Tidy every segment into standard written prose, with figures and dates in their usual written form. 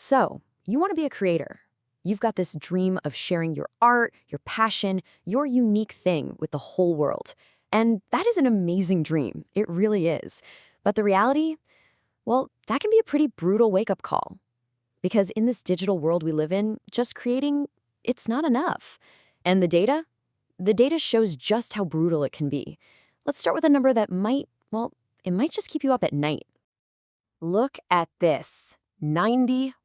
So, you want to be a creator. You've got this dream of sharing your art, your passion, your unique thing with the whole world. And that is an amazing dream. It really is. But the reality, well, that can be a pretty brutal wake-up call. Because in this digital world we live in, just creating, it's not enough. And the data? The data shows just how brutal it can be. Let's start with a number that might, well, it might just keep you up at night. Look at this, 91%.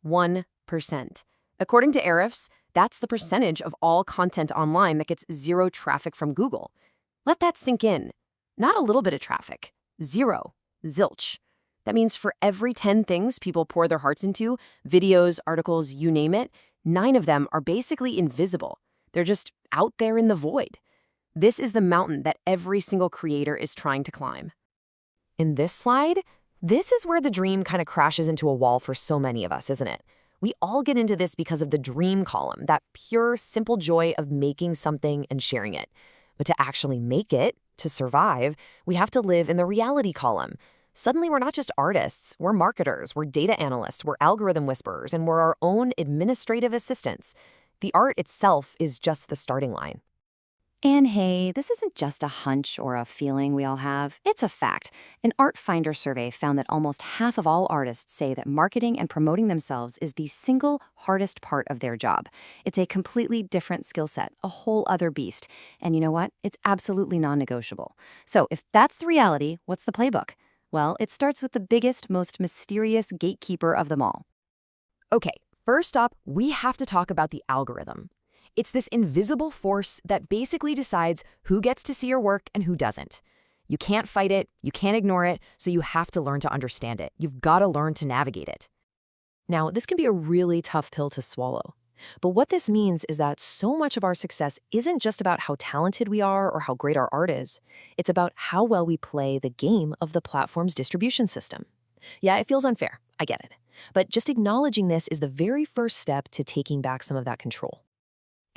According to Ahrefs, that's the percentage of all content online that gets zero traffic from Google. Let that sink in. Not a little bit of traffic. Zero. Zilch. That means for every 10 things people pour their hearts into, videos, articles, you name it, 9 of them are basically invisible. They're just out there in the void. This is the mountain that every single creator is trying to climb. In this slide, this is where the dream kind of crashes into a wall for so many of us, isn't it? We all get into this because of the dream column, that pure, simple joy of making something and sharing it. But to actually make it, to survive, we have to live in the reality column. Suddenly, we're not just artists, we're marketers, we're data analysts, we're algorithm whisperers, and we're our own administrative assistants. The art itself is just the starting line. And hey, this isn't just a hunch or a feeling we all have. It's a fact. An Art Finder survey found that almost half of all artists say that marketing and promoting themselves is the single hardest part of their job. It's a completely different skill set, a whole other beast. And you know what? It's absolutely non-negotiable. So if that's the reality, what's the playbook? Well, it starts with the biggest, most mysterious gatekeeper of them all. Okay, first up, we have to talk about the algorithm. It's this invisible force that basically decides who gets to see your work and who doesn't. You can't fight it, you can't ignore it, so you have to learn to understand it. You've got to learn to navigate it. Now, this can be a really tough pill to swallow. But what this means is that so much of our success isn't just about how talented we are or how great our art is. It's about how well we play the game of the platform's distribution system. Yeah, it feels unfair. I get it. But just acknowledging this is the very first step to taking back some of that control.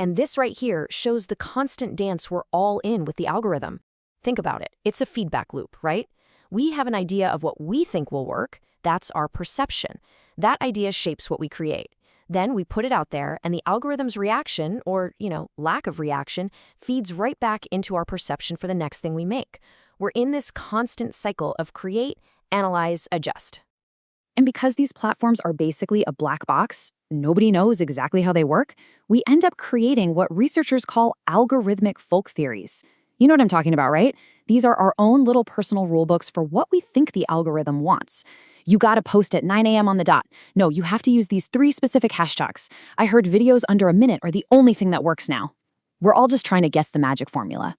And this right here shows the constant dance we're all in with the algorithm. Think about it. It's a feedback loop, right? We have an idea of what we think will work. That's our perception. That idea shapes what we create. Then we put it out there, and the algorithm's reaction, or, lack of reaction, feeds right back into our perception for the next thing we make. We're in this constant cycle of create, analyze, adjust. And because these platforms are basically a black box, nobody knows exactly how they work, we end up creating what researchers call algorithmic folk theories. You know what I'm talking about, right? These are our own little personal rule books for what we think the algorithm wants. You gotta post at 9 a.m. on the dot. No, you have to use these 3 specific hashtags. I heard videos under a minute are the only thing that works now. We're all just trying to guess the magic formula.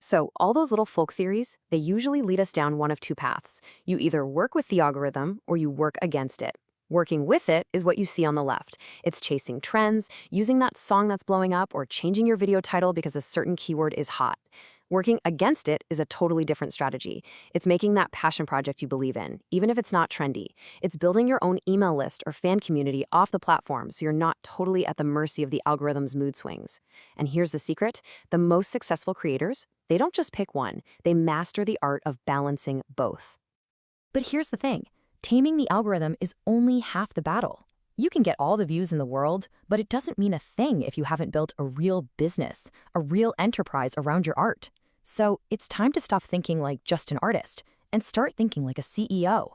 So all those little folk theories, they usually lead us down one of two paths. You either work with the algorithm or you work against it. Working with it is what you see on the left. It's chasing trends, using that song that's blowing up, or changing your video title because a certain keyword is hot. Working against it is a totally different strategy. It's making that passion project you believe in, even if it's not trendy. It's building your own email list or fan community off the platform so you're not totally at the mercy of the algorithm's mood swings. And here's the secret. The most successful creators, they don't just pick one. They master the art of balancing both. But here's the thing. Taming the algorithm is only half the battle. You can get all the views in the world, but it doesn't mean a thing if you haven't built a real business, a real enterprise around your art. So it's time to stop thinking like just an artist and start thinking like a CEO.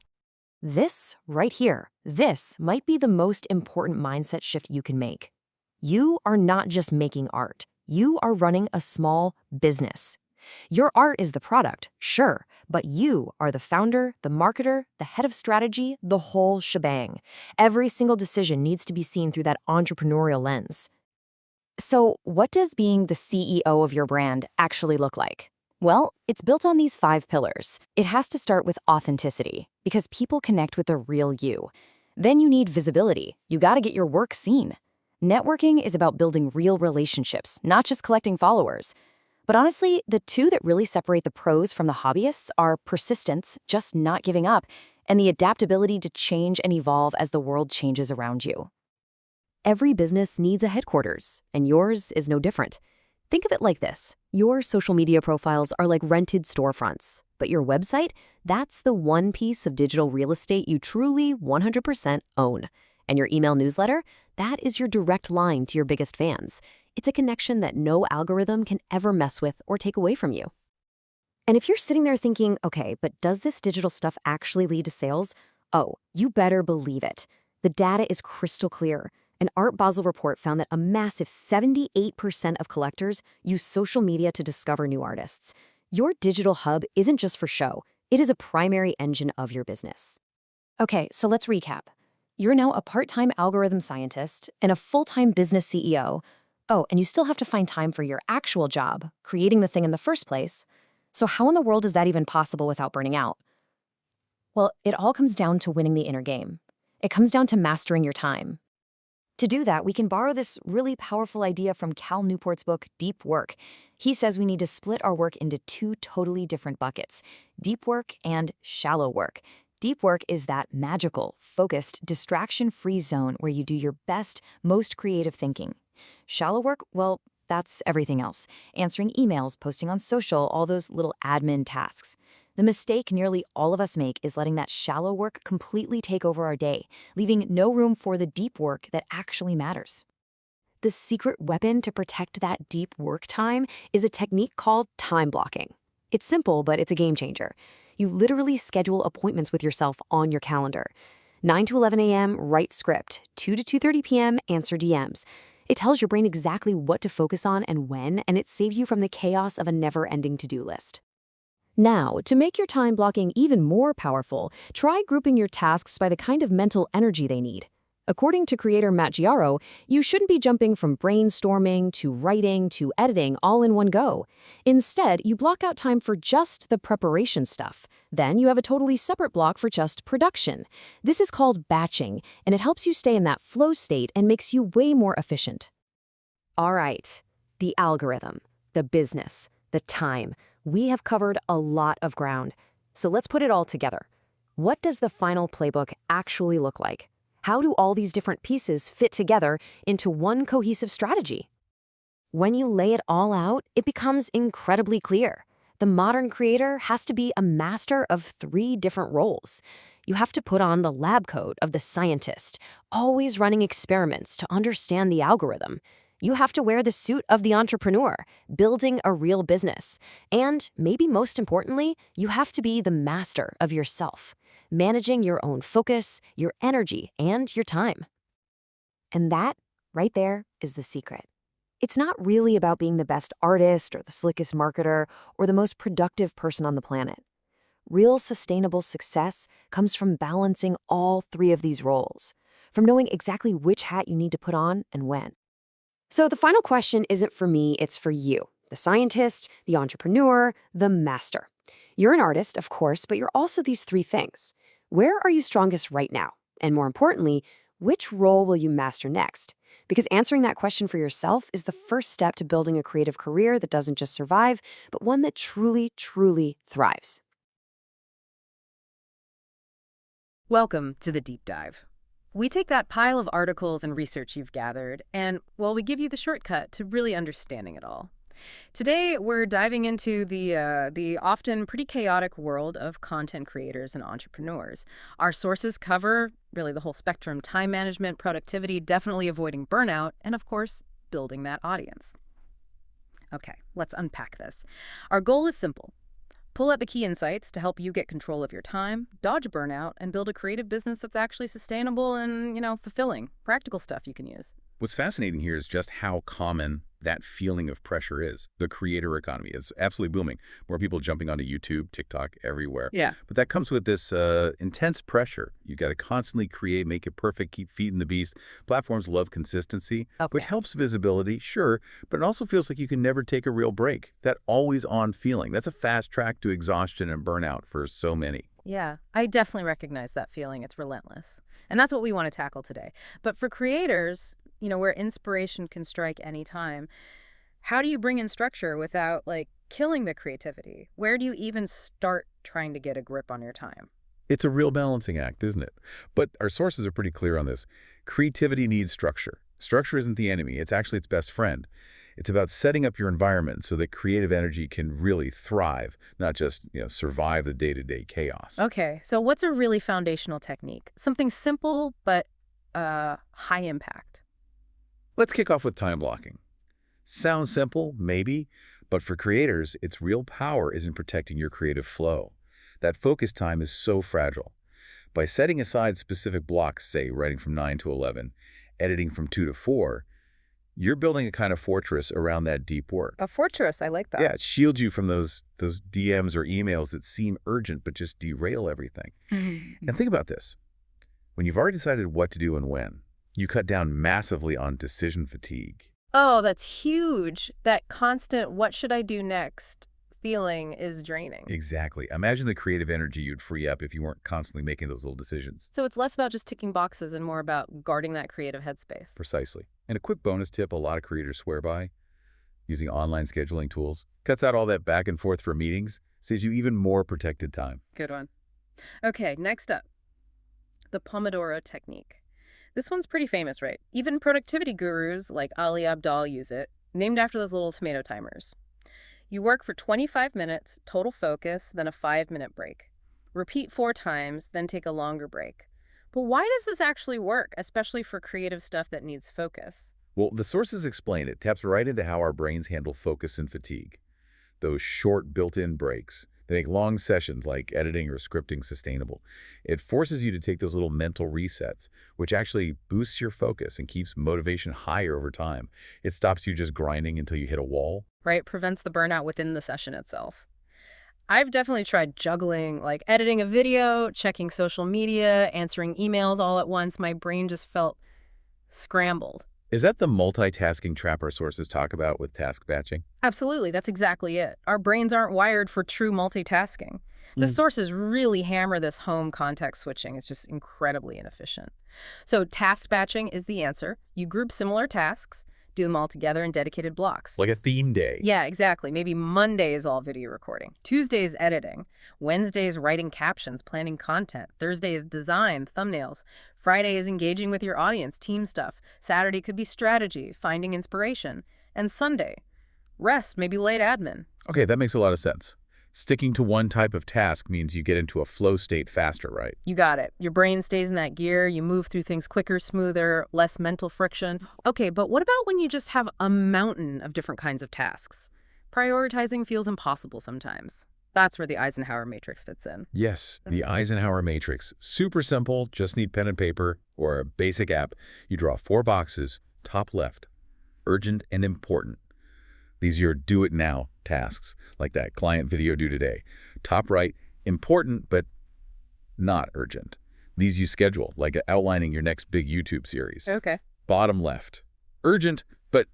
This right here, this might be the most important mindset shift you can make. You are not just making art. You are running a small business. Your art is the product, sure, but you are the founder, the marketer, the head of strategy, the whole shebang. Every single decision needs to be seen through that entrepreneurial lens. So what does being the CEO of your brand actually look like? Well, it's built on these 5 pillars. It has to start with authenticity, because people connect with the real you. Then you need visibility. You gotta get your work seen. Networking is about building real relationships, not just collecting followers. But honestly, the 2 that really separate the pros from the hobbyists are persistence, just not giving up, and the adaptability to change and evolve as the world changes around you. Every business needs a headquarters, and yours is no different. Think of it like this. Your social media profiles are like rented storefronts, but your website, that's the one piece of digital real estate you truly 100% own. And your email newsletter? That is your direct line to your biggest fans. It's a connection that no algorithm can ever mess with or take away from you. And if you're sitting there thinking, okay, but does this digital stuff actually lead to sales? Oh, you better believe it. The data is crystal clear. An Art Basel report found that a massive 78% of collectors use social media to discover new artists. Your digital hub isn't just for show, it is a primary engine of your business. Okay, so let's recap. You're now a part-time algorithm scientist and a full-time business CEO. Oh, and you still have to find time for your actual job, creating the thing in the first place. So how in the world is that even possible without burning out? Well, it all comes down to winning the inner game. It comes down to mastering your time. To do that, we can borrow this really powerful idea from Cal Newport's book, Deep Work. He says we need to split our work into two totally different buckets, deep work and shallow work. Deep work is that magical, focused, distraction-free zone where you do your best, most creative thinking. Shallow work, well, that's everything else. Answering emails, posting on social, all those little admin tasks. The mistake nearly all of us make is letting that shallow work completely take over our day, leaving no room for the deep work that actually matters. The secret weapon to protect that deep work time is a technique called time blocking. It's simple, but it's a game changer. You literally schedule appointments with yourself on your calendar. 9 to 11 a.m., write script. 2 to 2:30 p.m., answer DMs. It tells your brain exactly what to focus on and when, and it saves you from the chaos of a never-ending to-do list. Now, to make your time blocking even more powerful, try grouping your tasks by the kind of mental energy they need. According to creator Matt Giaro, you shouldn't be jumping from brainstorming to writing to editing all in one go. Instead, you block out time for just the preparation stuff. Then you have a totally separate block for just production. This is called batching, and it helps you stay in that flow state and makes you way more efficient. All right, the algorithm, the business, the time. We have covered a lot of ground. So let's put it all together. What does the final playbook actually look like? How do all these different pieces fit together into one cohesive strategy? When you lay it all out, it becomes incredibly clear. The modern creator has to be a master of three different roles. You have to put on the lab coat of the scientist, always running experiments to understand the algorithm. You have to wear the suit of the entrepreneur, building a real business. And maybe most importantly, you have to be the master of yourself, managing your own focus, your energy, and your time. And that, right there, is the secret. It's not really about being the best artist or the slickest marketer or the most productive person on the planet. Real sustainable success comes from balancing all three of these roles, from knowing exactly which hat you need to put on and when. So the final question isn't for me, it's for you, the scientist, the entrepreneur, the master. You're an artist, of course, but you're also these three things. Where are you strongest right now? And more importantly, which role will you master next? Because answering that question for yourself is the first step to building a creative career that doesn't just survive, but one that truly, truly thrives. Welcome to the Deep Dive. We take that pile of articles and research you've gathered, and, well, we give you the shortcut to really understanding it all. Today, we're diving into the often pretty chaotic world of content creators and entrepreneurs. Our sources cover really the whole spectrum: time management, productivity, definitely avoiding burnout, and of course, building that audience. Okay, let's unpack this. Our goal is simple. Pull out the key insights to help you get control of your time, dodge burnout, and build a creative business that's actually sustainable and, fulfilling. Practical stuff you can use. What's fascinating here is just how common that feeling of pressure is. The creator economy is absolutely booming. More people jumping onto YouTube, TikTok, everywhere. Yeah. But that comes with this intense pressure. You got to constantly create, make it perfect, keep feeding the beast. Platforms love consistency, which helps visibility, sure, but it also feels like you can never take a real break. That always-on feeling, that's a fast track to exhaustion and burnout for so many. Yeah, I definitely recognize that feeling. It's relentless. And that's what we want to tackle today. But for creators, where inspiration can strike any time, how do you bring in structure without, killing the creativity? Where do you even start trying to get a grip on your time? It's a real balancing act, isn't it? But our sources are pretty clear on this. Creativity needs structure. Structure isn't the enemy. It's actually its best friend. It's about setting up your environment so that creative energy can really thrive, not just, survive the day-to-day chaos. Okay, so what's a really foundational technique? Something simple but high impact? Let's kick off with time blocking. Sounds simple, maybe, but for creators, its real power is in protecting your creative flow. That focus time is so fragile. By setting aside specific blocks, say writing from 9 to 11, editing from 2 to 4, you're building a kind of fortress around that deep work. A fortress, I like that. Yeah, it shields you from those DMs or emails that seem urgent but just derail everything. And think about this. When you've already decided what to do and when, you cut down massively on decision fatigue. Oh, that's huge. That constant, what should I do next feeling is draining. Exactly. Imagine the creative energy you'd free up if you weren't constantly making those little decisions. So it's less about just ticking boxes and more about guarding that creative headspace. Precisely. And a quick bonus tip a lot of creators swear by, using online scheduling tools, cuts out all that back and forth for meetings, saves you even more protected time. Good one. Okay, next up, the Pomodoro technique. This one's pretty famous, right? Even productivity gurus like Ali Abdaal use it, named after those little tomato timers. You work for 25 minutes, total focus, then a 5-minute break. Repeat 4 times, then take a longer break. But why does this actually work, especially for creative stuff that needs focus? Well, the sources explain it taps right into how our brains handle focus and fatigue. Those short built-in breaks, they make long sessions like editing or scripting sustainable. It forces you to take those little mental resets, which actually boosts your focus and keeps motivation higher over time. It stops you just grinding until you hit a wall. Right? Prevents the burnout within the session itself. I've definitely tried juggling, like editing a video, checking social media, answering emails all at once. My brain just felt scrambled. Is that the multitasking trap our sources talk about with task batching? Absolutely, that's exactly it. Our brains aren't wired for true multitasking. The sources really hammer this home context switching. It's just incredibly inefficient. So task batching is the answer. You group similar tasks, do them all together in dedicated blocks. Like a theme day. Yeah, exactly. Maybe Monday is all video recording. Tuesday is editing. Wednesday is writing captions, planning content. Thursday is design, thumbnails. Friday is engaging with your audience, team stuff. Saturday could be strategy, finding inspiration. And Sunday, rest, maybe late admin. Okay, that makes a lot of sense. Sticking to one type of task means you get into a flow state faster, right? You got it. Your brain stays in that gear. You move through things quicker, smoother, less mental friction. Okay, but what about when you just have a mountain of different kinds of tasks? Prioritizing feels impossible sometimes. That's where the Eisenhower matrix fits in. Yes, the Eisenhower matrix. Super simple, just need pen and paper or a basic app. You draw 4 boxes, top left, urgent and important. These are your do-it-now tasks, like that client video due today. Top right, important but not urgent. These you schedule, like outlining your next big YouTube series. Okay. Bottom left, urgent but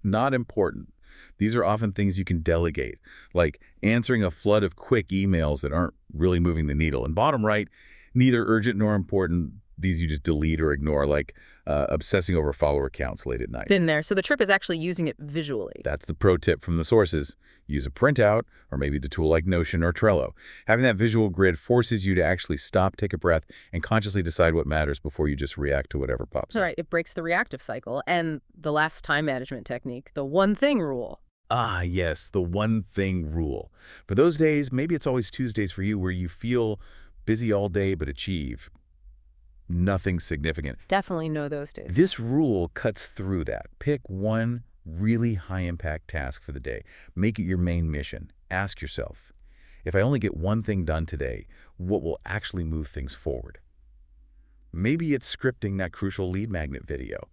not important. These are often things you can delegate, like answering a flood of quick emails that aren't really moving the needle. And bottom right, neither urgent nor important. These you just delete or ignore, like obsessing over follower counts late at night. Been there. So the trip is actually using it visually. That's the pro tip from the sources. Use a printout, or maybe the tool like Notion or Trello. Having that visual grid forces you to actually stop, take a breath, and consciously decide what matters before you just react to whatever pops All up. right, it breaks the reactive cycle. And the last time management technique, the one thing rule. Ah, yes, the one thing rule. For those days, maybe it's always Tuesdays for you, where you feel busy all day but achieve nothing significant. Definitely know those days. This rule cuts through that. Pick one really high-impact task for the day. Make it your main mission. Ask yourself, if I only get one thing done today, what will actually move things forward? Maybe it's scripting that crucial lead magnet video,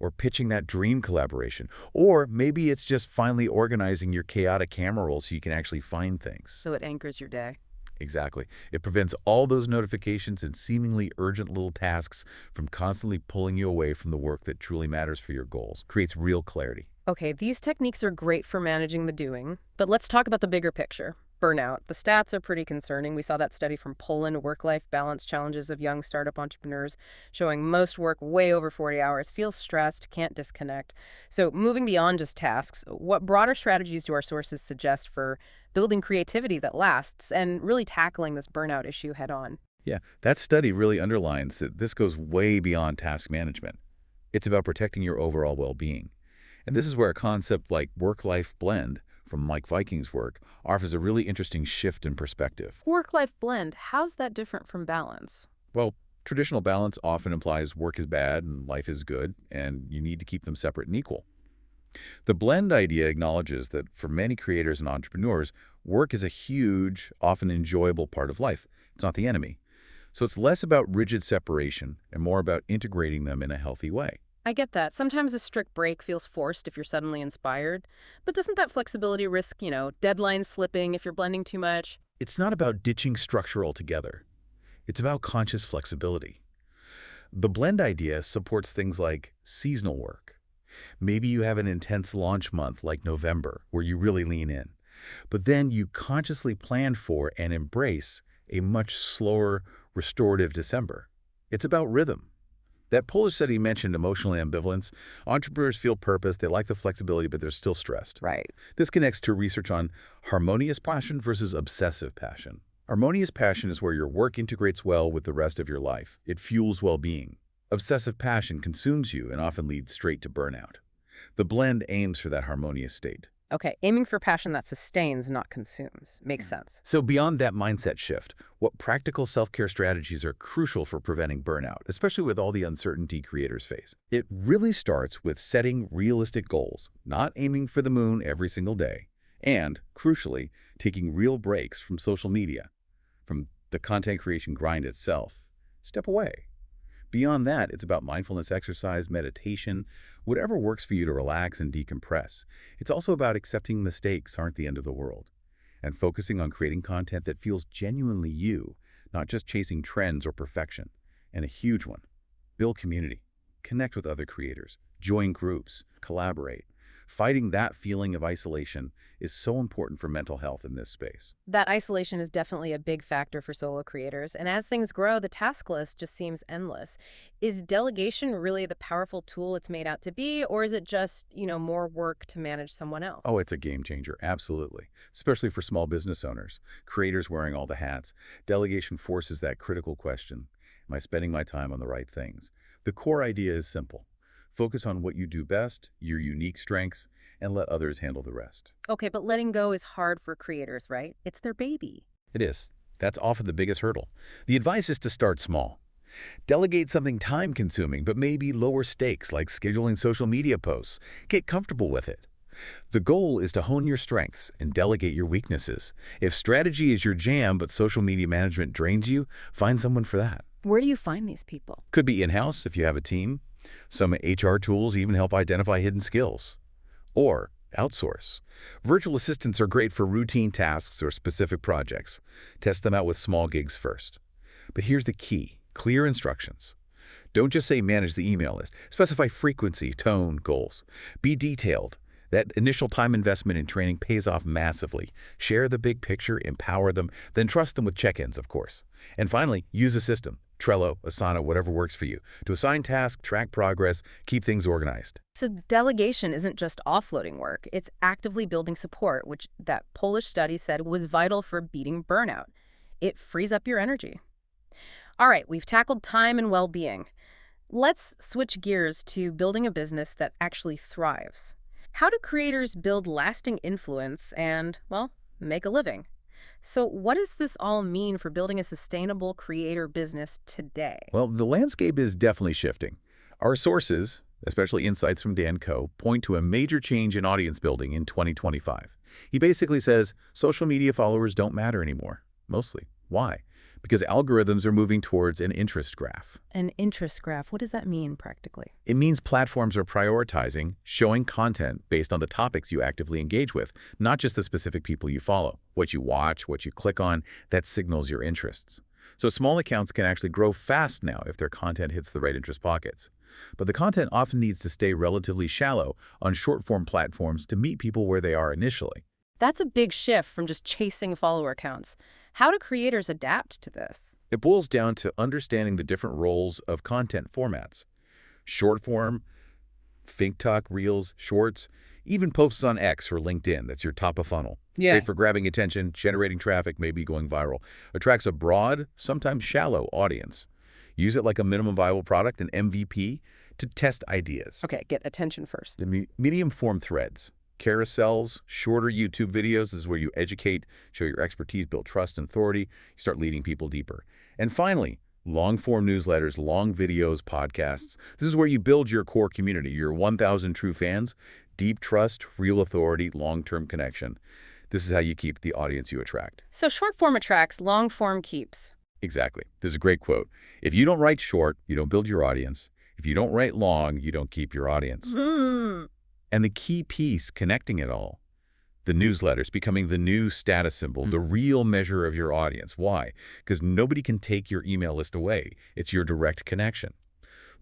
or pitching that dream collaboration, or maybe it's just finally organizing your chaotic camera roll so you can actually find things. So it anchors your day. Exactly. It prevents all those notifications and seemingly urgent little tasks from constantly pulling you away from the work that truly matters for your goals. Creates real clarity. Okay, these techniques are great for managing the doing, but let's talk about the bigger picture. Burnout. The stats are pretty concerning. We saw that study from Poland, work-life balance challenges of young startup entrepreneurs, showing most work way over 40 hours, feel stressed, can't disconnect. So moving beyond just tasks, what broader strategies do our sources suggest for building creativity that lasts and really tackling this burnout issue head on? Yeah, that study really underlines that this goes way beyond task management. It's about protecting your overall well-being. And this is where a concept like work-life blend from Mike Viking's work offers a really interesting shift in perspective. Work-life blend, how's that different from balance? Well, Traditional balance often implies work is bad and life is good, and you need to keep them separate and equal. The blend idea acknowledges that for many creators and entrepreneurs, work is a huge, often enjoyable part of life. It's not the enemy. So it's less about rigid separation and more about integrating them in a healthy way. I get that. Sometimes a strict break feels forced if you're suddenly inspired. But doesn't that flexibility risk, deadlines slipping if you're blending too much? It's not about ditching structure altogether. It's about conscious flexibility. The blend idea supports things like seasonal work. Maybe you have an intense launch month like November where you really lean in, but then you consciously plan for and embrace a much slower, restorative December. It's about rhythm. That Polish study mentioned emotional ambivalence. Entrepreneurs feel purpose, they like the flexibility, but they're still stressed. Right. This connects to research on harmonious passion versus obsessive passion. Harmonious passion is where your work integrates well with the rest of your life. It fuels well-being. Obsessive passion consumes you and often leads straight to burnout. The blend aims for that harmonious state. Okay, aiming for passion that sustains, not consumes. Makes sense. So beyond that mindset shift, what practical self-care strategies are crucial for preventing burnout, especially with all the uncertainty creators face? It really starts with setting realistic goals, not aiming for the moon every single day, and, crucially, taking real breaks from social media, from the content creation grind itself. Step away. Beyond that, it's about mindfulness exercise, meditation, whatever works for you to relax and decompress. It's also about accepting mistakes aren't the end of the world and focusing on creating content that feels genuinely you, not just chasing trends or perfection. And a huge one, build community. Connect with other creators, join groups, collaborate. Fighting that feeling of isolation is so important for mental health in this space. That isolation is definitely a big factor for solo creators, and as things grow, the task list just seems endless. Is delegation really the powerful tool it's made out to be, or is it just, more work to manage someone else? Oh, it's a game changer, absolutely. Especially for small business owners, creators wearing all the hats. Delegation forces that critical question: am I spending my time on the right things? The core idea is simple. Focus on what you do best, your unique strengths, and let others handle the rest. Okay, but letting go is hard for creators, right? It's their baby. It is. That's often the biggest hurdle. The advice is to start small. Delegate something time-consuming, but maybe lower stakes, like scheduling social media posts. Get comfortable with it. The goal is to hone your strengths and delegate your weaknesses. If strategy is your jam, but social media management drains you, find someone for that. Where do you find these people? Could be in-house if you have a team. Some HR tools even help identify hidden skills. Or outsource. Virtual assistants are great for routine tasks or specific projects. Test them out with small gigs first. But here's the key: clear instructions. Don't just say manage the email list. Specify frequency, tone, goals. Be detailed. That initial time investment in training pays off massively. Share the big picture, empower them, then trust them with check-ins, of course. And finally, use a system. Trello, Asana, whatever works for you, to assign tasks, track progress, keep things organized. So delegation isn't just offloading work, it's actively building support, which that Polish study said was vital for beating burnout. It frees up your energy. All right, we've tackled time and well-being. Let's switch gears to building a business that actually thrives. How do creators build lasting influence and, make a living? So what does this all mean for building a sustainable creator business today? Well, the landscape is definitely shifting. Our sources, especially insights from Dan Coe, point to a major change in audience building in 2025. He basically says social media followers don't matter anymore, mostly. Why? Because algorithms are moving towards an interest graph. An interest graph, what does that mean practically? It means platforms are prioritizing showing content based on the topics you actively engage with, not just the specific people you follow. What you watch, what you click on, that signals your interests. So small accounts can actually grow fast now if their content hits the right interest pockets. But the content often needs to stay relatively shallow on short-form platforms to meet people where they are initially. That's a big shift from just chasing follower counts. How do creators adapt to this? It boils down to understanding the different roles of content formats. Short form, TikTok, Reels, Shorts, even posts on X or LinkedIn. That's your top of funnel. Yeah. Great for grabbing attention, generating traffic, maybe going viral. Attracts a broad, sometimes shallow audience. Use it like a minimum viable product, an MVP, to test ideas. Okay, get attention first. The medium form threads. Carousels, shorter YouTube videos is where you educate, show your expertise, build trust and authority. You start leading people deeper. And finally, Long-form newsletters, long videos, podcasts. This is where you build your core community, your 1,000 true fans, deep trust, real authority, long-term connection. This is how you keep the audience you attract. So short form attracts, long form keeps. Exactly. There's a great quote. If you don't write short, you don't build your audience. If you don't write long, you don't keep your audience. Mm. And the key piece connecting it all, the newsletters becoming the new status symbol, the real measure of your audience. Why? Because nobody can take your email list away. It's your direct connection.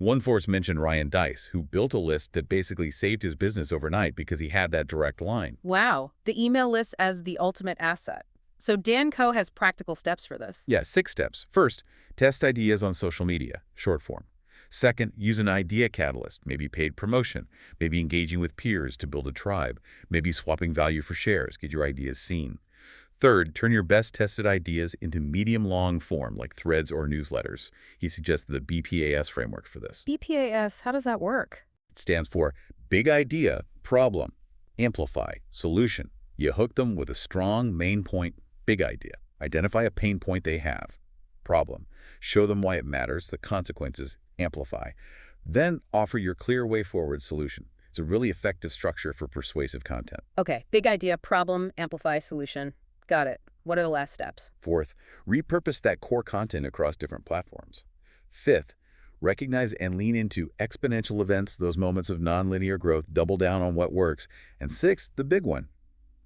OneForce mentioned Ryan Dice, who built a list that basically saved his business overnight because he had that direct line. Wow, the email list as the ultimate asset. So Dan Co. has practical steps for this. Yeah, 6 steps. First, test ideas on social media, short form. Second, use an idea catalyst, maybe paid promotion, maybe engaging with peers to build a tribe, maybe swapping value for shares, get your ideas seen. Third, turn your best tested ideas into medium-long form, like threads or newsletters. He suggested the BPAS framework for this. BPAS, how does that work? It stands for Big Idea, Problem, Amplify, Solution. You hook them with a strong main point, big idea. Identify a pain point they have. Problem. Show them why it matters, the consequences, amplify. Then offer your clear way forward solution. It's a really effective structure for persuasive content. Okay, big idea, problem, amplify, solution. Got it. What are the last steps? Fourth, repurpose that core content across different platforms. Fifth, recognize and lean into exponential events, those moments of nonlinear growth, double down on what works. And sixth, the big one,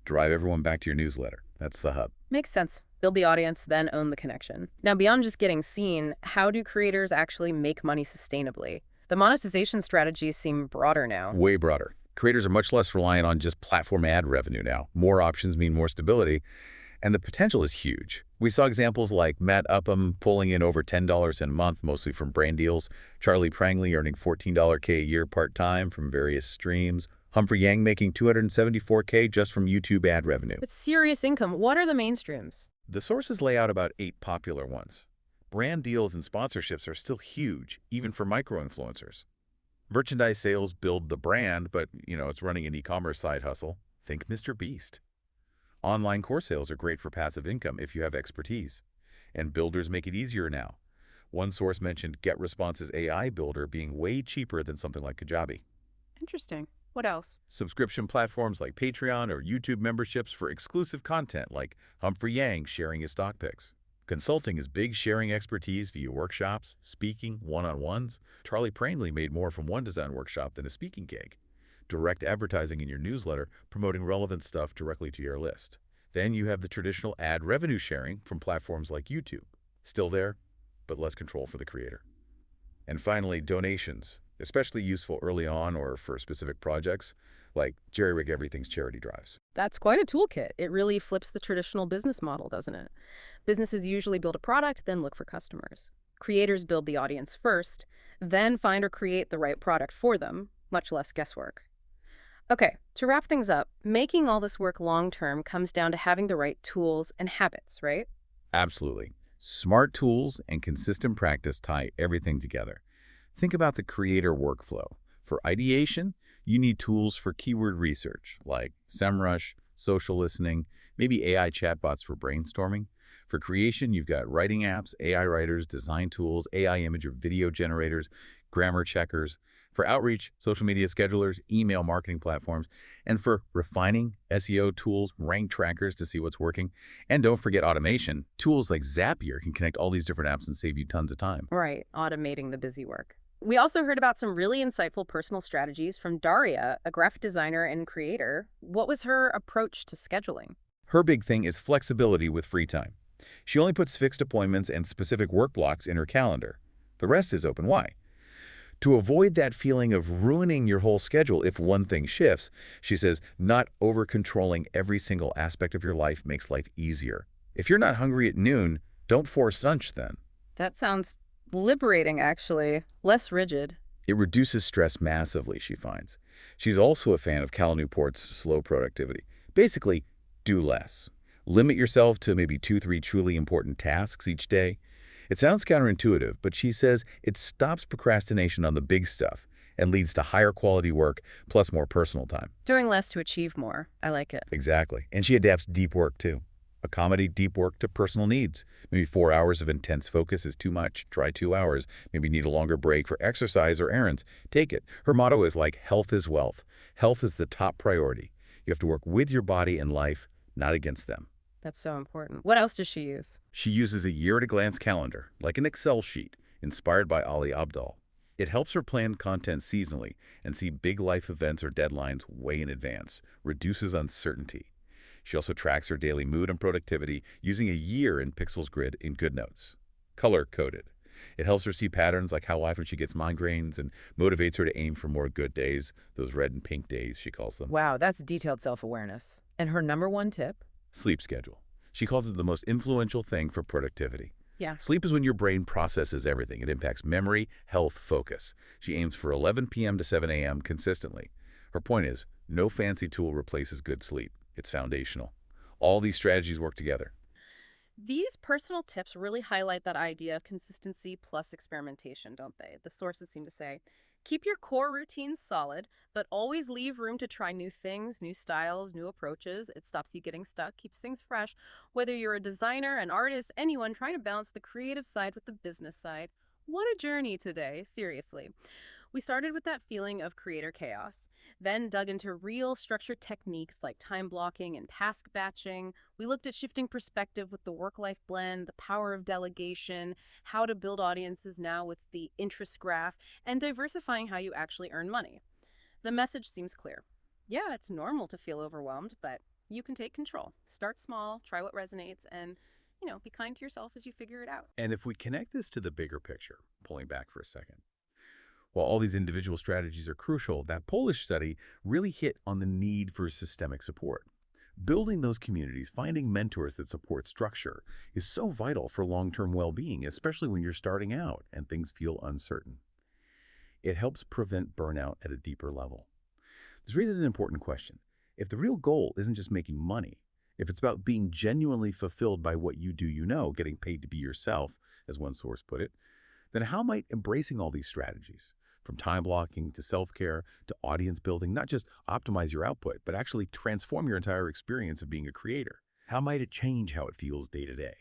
drive everyone back to your newsletter. That's the hub. Makes sense. Build the audience, then own the connection. Now, beyond just getting seen, how do creators actually make money sustainably? The monetization strategies seem broader now. Way broader. Creators are much less reliant on just platform ad revenue now. More options mean more stability, and the potential is huge. We saw examples like Matt Upham pulling in over $10 a month, mostly from brand deals, Charlie Prangley earning $14K a year part-time from various streams, Humphrey Yang making $274K just from YouTube ad revenue. It's serious income. What are the mainstreams? The sources lay out about 8 popular ones. Brand deals and sponsorships are still huge, even for micro-influencers. Merchandise sales build the brand, but, it's running an e-commerce side hustle. Think Mr. Beast. Online course sales are great for passive income if you have expertise. And builders make it easier now. One source mentioned GetResponse's AI builder being way cheaper than something like Kajabi. Interesting. What else? Subscription platforms like Patreon or YouTube memberships for exclusive content like Humphrey Yang sharing his stock picks. Consulting is big, sharing expertise via workshops, speaking, one-on-ones. Charlie Prangley made more from one design workshop than a speaking gig. Direct advertising in your newsletter, promoting relevant stuff directly to your list. Then you have the traditional ad revenue sharing from platforms like YouTube. Still there, but less control for the creator. And finally, donations, especially useful early on or for specific projects, like Jerry-Rig Everything's charity drives. That's quite a toolkit. It really flips the traditional business model, doesn't it? Businesses usually build a product, then look for customers. Creators build the audience first, then find or create the right product for them, much less guesswork. Okay, to wrap things up, making all this work long-term comes down to having the right tools and habits, right? Absolutely. Smart tools and consistent practice tie everything together. Think about the creator workflow. For ideation, you need tools for keyword research, like SEMrush, social listening, maybe AI chatbots for brainstorming. For creation, you've got writing apps, AI writers, design tools, AI image or video generators, grammar checkers. For outreach, social media schedulers, email marketing platforms. And for refining, SEO tools, rank trackers to see what's working. And don't forget automation. Tools like Zapier can connect all these different apps and save you tons of time. Right, automating the busy work. We also heard about some really insightful personal strategies from Daria, a graphic designer and creator. What was her approach to scheduling? Her big thing is flexibility with free time. She only puts fixed appointments and specific work blocks in her calendar. The rest is open. Why? To avoid that feeling of ruining your whole schedule if one thing shifts, she says, not over-controlling every single aspect of your life makes life easier. If you're not hungry at noon, don't force lunch then. That sounds liberating, actually. Less rigid. It reduces stress massively, she finds. She's also a fan of Cal Newport's slow productivity. Basically, do less. Limit yourself to maybe 2-3 truly important tasks each day. It sounds counterintuitive, but she says it stops procrastination on the big stuff and leads to higher quality work plus more personal time. Doing less to achieve more. I like it. Exactly. And she adapts deep work too. Accommodate deep work to personal needs. Maybe 4 hours of intense focus is too much. Try 2 hours. Maybe need a longer break for exercise or errands. Take it. Her motto is like health is wealth. Health is the top priority. You have to work with your body and life, not against them. That's so important. What else does she use? She uses a year-at-a-glance calendar, like an Excel sheet, inspired by Ali Abdaal. It helps her plan content seasonally and see big life events or deadlines way in advance, reduces uncertainty. She also tracks her daily mood and productivity using a year in Pixels Grid in GoodNotes. Color-coded. It helps her see patterns like how often she gets migraines and motivates her to aim for more good days, those red and pink days, she calls them. Wow, that's detailed self-awareness. And her number one tip? Sleep schedule. She calls it the most influential thing for productivity. Yeah. Sleep is when your brain processes everything. It impacts memory, health, focus. She aims for 11 p.m. to 7 a.m. consistently. Her point is, no fancy tool replaces good sleep. It's foundational. All these strategies work together. These personal tips really highlight that idea of consistency plus experimentation, don't they? The sources seem to say, keep your core routines solid, but always leave room to try new things, new styles, new approaches. It stops you getting stuck, keeps things fresh. Whether you're a designer, an artist, anyone trying to balance the creative side with the business side. What a journey today, seriously. We started with that feeling of creator chaos, then dug into real structured techniques like time blocking and task batching. We looked at shifting perspective with the work-life blend, the power of delegation, how to build audiences now with the interest graph, and diversifying how you actually earn money. The message seems clear. Yeah, it's normal to feel overwhelmed, but you can take control. Start small, try what resonates, and be kind to yourself as you figure it out. And if we connect this to the bigger picture, pulling back for a second, while all these individual strategies are crucial, that Polish study really hit on the need for systemic support. Building those communities, finding mentors that support structure, is so vital for long-term well-being, especially when you're starting out and things feel uncertain. It helps prevent burnout at a deeper level. This raises an important question. If the real goal isn't just making money, if it's about being genuinely fulfilled by what you do, getting paid to be yourself, as one source put it, then how might embracing all these strategies, from time blocking to self-care to audience building, not just optimize your output, but actually transform your entire experience of being a creator? How might it change how it feels day to day?